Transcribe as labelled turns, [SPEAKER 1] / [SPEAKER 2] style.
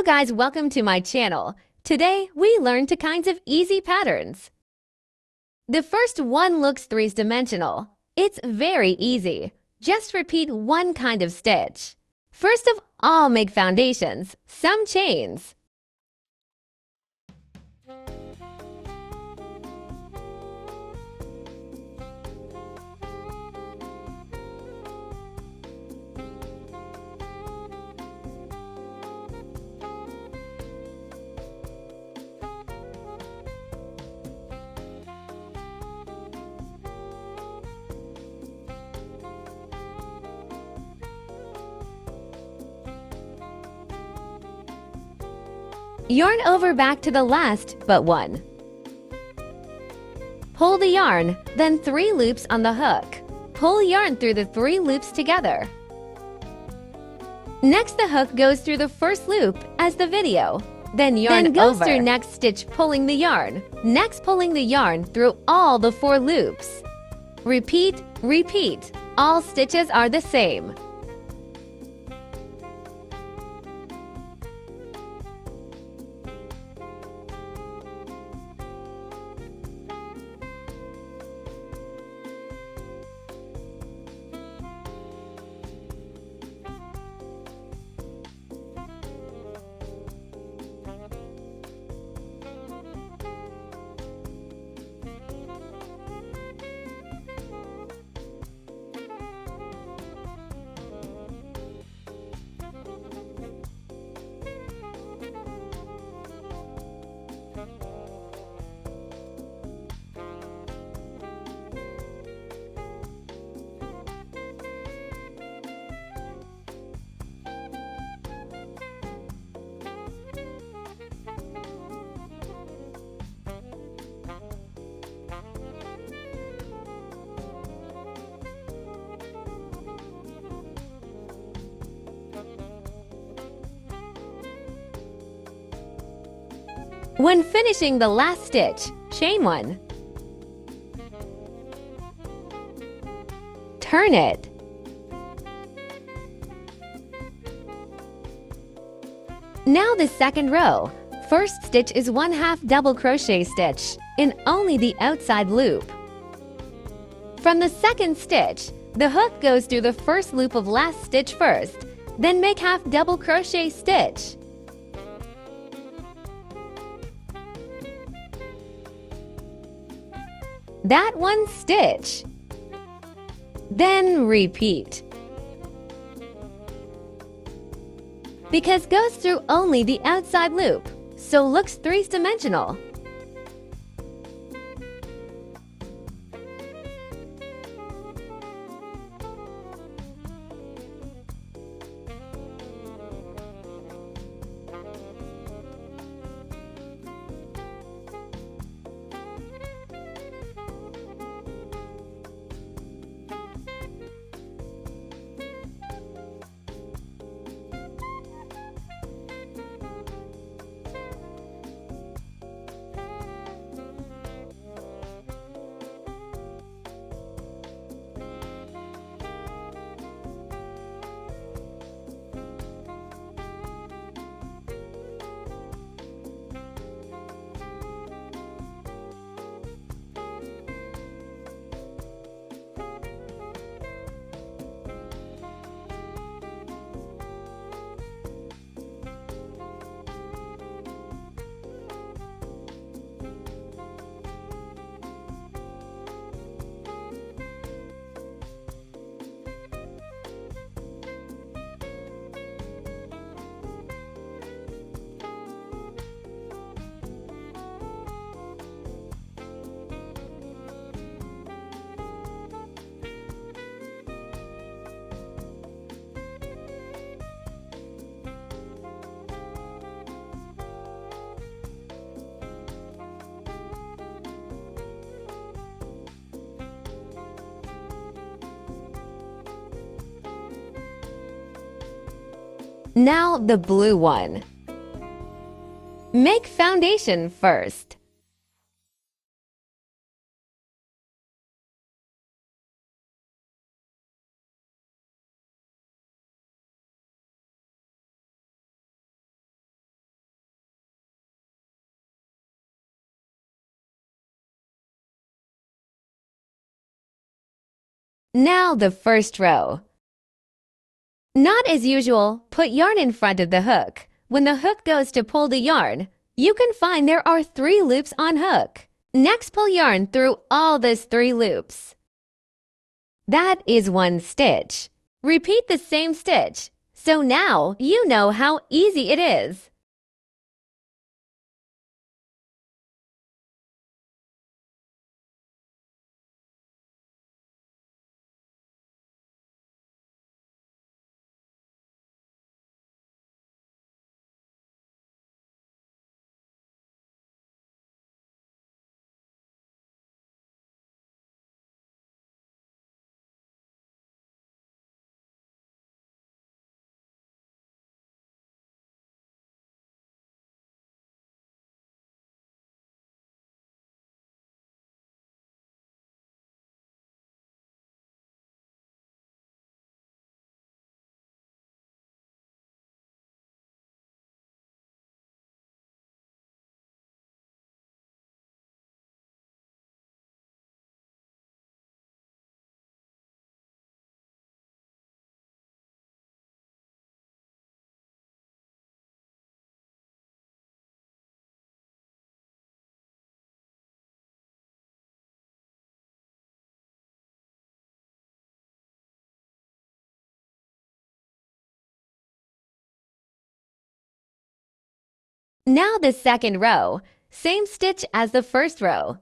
[SPEAKER 1] Hello guys, welcome to my channel. Today we learn two kinds of easy patterns. The first one looks three-dimensional. It's very easy. Just repeat one kind of stitch. First of all, make foundations, some chains. Yarn over back to the last but one. Pull the yarn, then 3 loops on the hook. Pull yarn through the 3 loops together. Next, the hook goes through the first loop as the video. Then yarn goes over. Through next stitch pulling the yarn. Next, pulling the yarn through all the 4 loops. Repeat, repeat. All stitches are the same. When finishing the last stitch, chain 1. Turn it. Now the second row. First stitch is 1/2 double crochet stitch in only the outside loop. From the second stitch, the hook goes through the first loop of last stitch first, then make 1/2 double crochet stitch. That one stitch. Then repeat. Because goes through only the outside loop, so looks three-dimensional. Now the blue one. Make foundation first. Now the first row. Not as usual, put yarn in front of the hook. When the hook goes to pull the yarn, you can find there are 3 loops on hook. Next, pull yarn through all those 3 loops. That is 1 stitch. Repeat the same stitch, so now you know how easy it is. Now the second row. Same stitch as the first row.